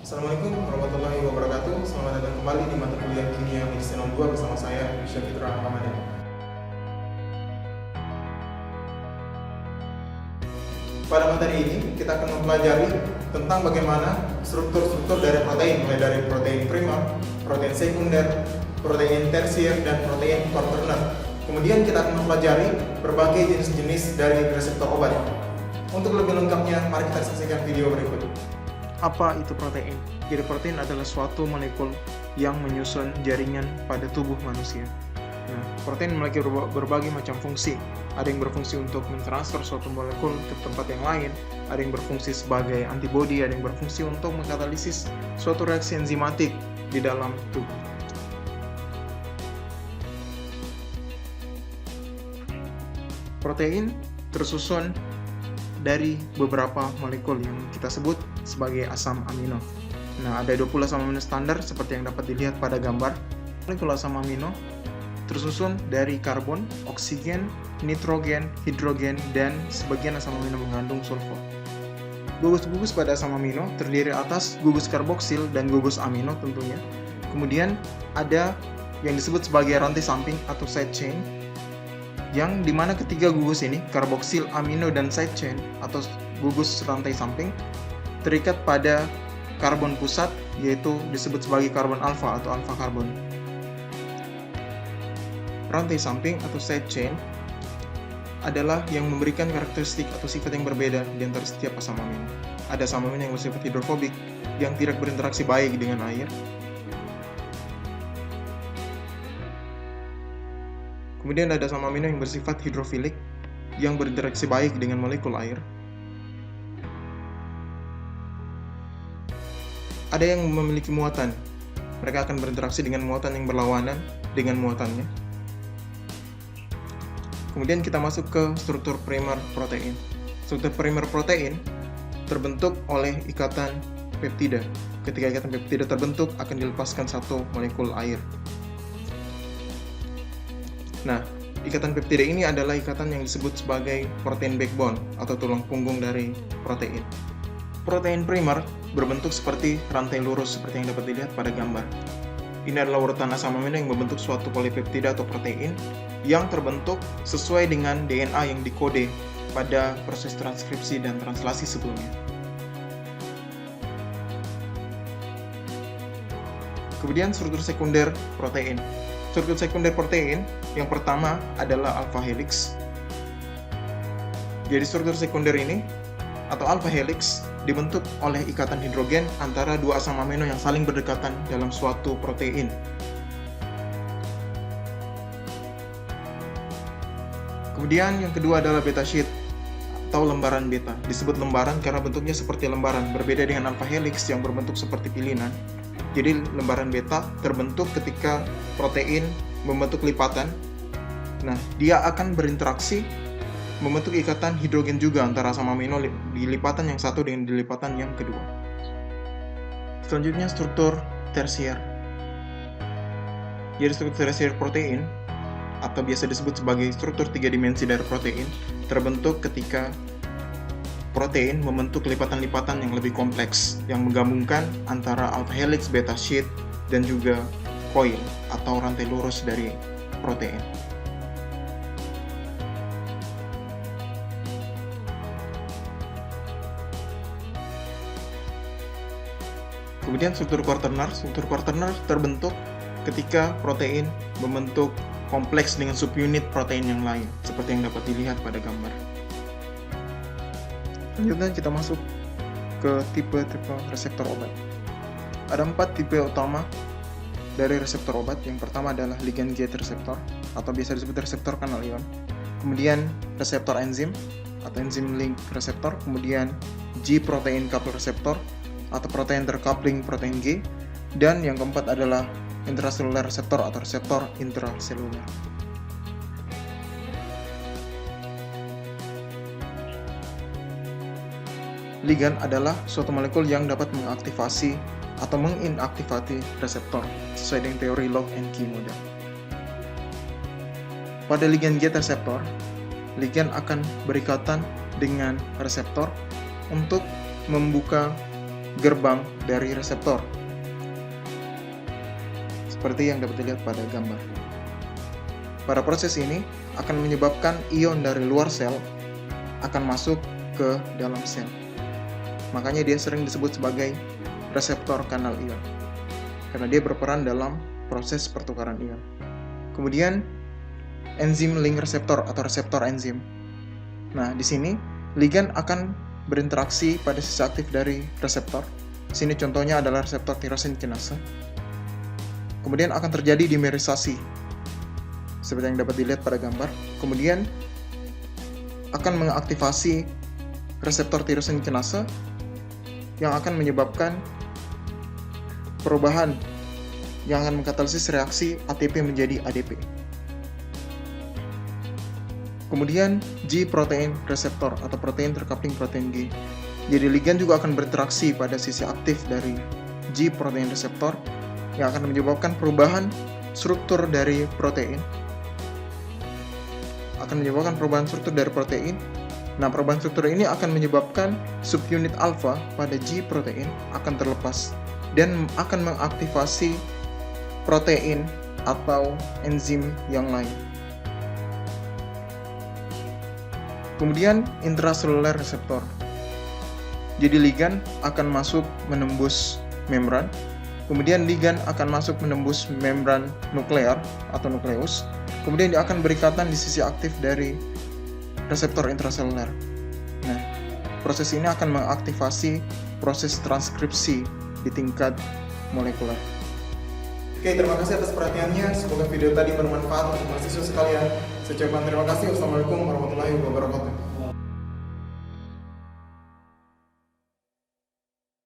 Assalamualaikum warahmatullahi wabarakatuh. Selamat datang kembali di mata kuliah Kimia Medicine 2 bersama saya, Syafitra Ramadan. Pada materi ini, kita akan mempelajari tentang bagaimana struktur-struktur dari protein, mulai dari protein primer, protein sekunder, protein tersier, dan protein quaterner. Kemudian kita akan mempelajari berbagai jenis-jenis dari reseptor obat. Untuk lebih lengkapnya, mari kita saksikan video berikut. Apa itu protein? Jadi protein adalah suatu molekul yang menyusun jaringan pada tubuh manusia. Nah, protein memiliki berbagai macam fungsi. Ada yang berfungsi untuk mentransfer suatu molekul ke tempat yang lain, ada yang berfungsi sebagai antibodi, ada yang berfungsi untuk mengkatalisis suatu reaksi enzimatik di dalam tubuh. Protein tersusun dari beberapa molekul yang kita sebut sebagai asam amino. Nah, ada 20 asam amino standar seperti yang dapat dilihat pada gambar. Molekul asam amino tersusun dari karbon, oksigen, nitrogen, hidrogen, dan sebagian asam amino mengandung sulfur. Gugus-gugus pada asam amino terdiri atas gugus karboksil dan gugus amino tentunya. Kemudian ada yang disebut sebagai rantai samping atau side chain, yang dimana ketiga gugus ini, karboksil, amino, dan side chain atau gugus rantai samping, terikat pada karbon pusat, yaitu disebut sebagai karbon alfa atau alfa karbon. Rantai samping atau side chain adalah yang memberikan karakteristik atau sifat yang berbeda di antara setiap asam amino. Ada asam amino yang bersifat hidrofobik, yang tidak berinteraksi baik dengan air. Kemudian ada asam amino yang bersifat hidrofilik, yang berinteraksi baik dengan molekul air. Ada yang memiliki muatan. Mereka akan berinteraksi dengan muatan yang berlawanan dengan muatannya. Kemudian kita masuk ke struktur primer protein. Struktur primer protein terbentuk oleh ikatan peptida. Ketika ikatan peptida terbentuk, akan dilepaskan satu molekul air. Nah, ikatan peptida ini adalah ikatan yang disebut sebagai protein backbone atau tulang punggung dari protein. Protein primer berbentuk seperti rantai lurus seperti yang dapat dilihat pada gambar. Ini adalah urutan asam amino yang membentuk suatu polipeptida atau protein yang terbentuk sesuai dengan DNA yang dikode pada proses transkripsi dan translasi sebelumnya. Kemudian struktur sekunder protein. Struktur sekunder protein yang pertama adalah alpha helix. Jadi struktur sekunder ini atau alpha helix dibentuk oleh ikatan hidrogen antara dua asam amino yang saling berdekatan dalam suatu protein. Kemudian yang kedua adalah beta sheet atau lembaran beta. Disebut lembaran karena bentuknya seperti lembaran, berbeda dengan alpha helix yang berbentuk seperti pilihan. Jadi lembaran beta terbentuk ketika protein membentuk lipatan. Nah, dia akan berinteraksi membentuk ikatan hidrogen juga antara asam amino di lipatan yang satu dengan di lipatan yang kedua. Selanjutnya struktur tersier. Jadi struktur tersier protein atau biasa disebut sebagai struktur 3 dimensi dari protein terbentuk ketika protein membentuk lipatan-lipatan yang lebih kompleks yang menggabungkan antara alpha helix, beta sheet, dan juga coil atau rantai lurus dari protein. Kemudian struktur quaterner terbentuk ketika protein membentuk kompleks dengan subunit protein yang lain, seperti yang dapat dilihat pada gambar. Selanjutnya kita masuk ke tipe-tipe reseptor obat. Ada 4 tipe utama dari reseptor obat. Yang pertama adalah ligand gate reseptor atau biasa disebut reseptor kanal ion. Kemudian reseptor enzim atau enzim link reseptor. Kemudian G protein couple reseptor atau protein tercoupling protein G. Dan yang keempat adalah intraselular reseptor atau reseptor intraseluler. Ligan adalah suatu molekul yang dapat mengaktifasi atau menginaktifasi reseptor sesuai dengan teori lock and key model. Pada ligand gate reseptor, ligan akan berikatan dengan reseptor untuk membuka gerbang dari reseptor. Seperti yang dapat dilihat pada gambar. Pada proses ini akan menyebabkan ion dari luar sel akan masuk ke dalam sel. Makanya dia sering disebut sebagai reseptor kanal ion. Karena dia berperan dalam proses pertukaran ion. Kemudian enzim link reseptor atau reseptor enzim. Nah, di sini ligan akan berinteraksi pada sisi aktif dari reseptor. Di sini contohnya adalah reseptor tyrosine kinase. Kemudian akan terjadi dimerisasi, seperti yang dapat dilihat pada gambar. Kemudian akan mengaktifasi reseptor tyrosine kinase yang akan menyebabkan perubahan yang akan mengkatalisis reaksi ATP menjadi ADP. Kemudian G protein reseptor atau protein tercoupling protein G. Jadi ligan juga akan berinteraksi pada sisi aktif dari G protein reseptor yang akan menyebabkan perubahan struktur dari protein. Nah, perubahan struktur ini akan menyebabkan subunit alfa pada G protein akan terlepas dan akan mengaktifasi protein atau enzim yang lain. Kemudian intraseluler reseptor. Jadi ligan akan masuk menembus membran. Kemudian ligan akan masuk menembus membran nuklear atau nukleus. Kemudian dia akan berikatan di sisi aktif dari reseptor intraseluler. Nah, proses ini akan mengaktifasi proses transkripsi di tingkat molekuler. Oke, terima kasih atas perhatiannya. Semoga video tadi bermanfaat untuk mahasiswa sekalian. Saya ucapkan terima kasih. Wassalamualaikum warahmatullahi wabarakatuh.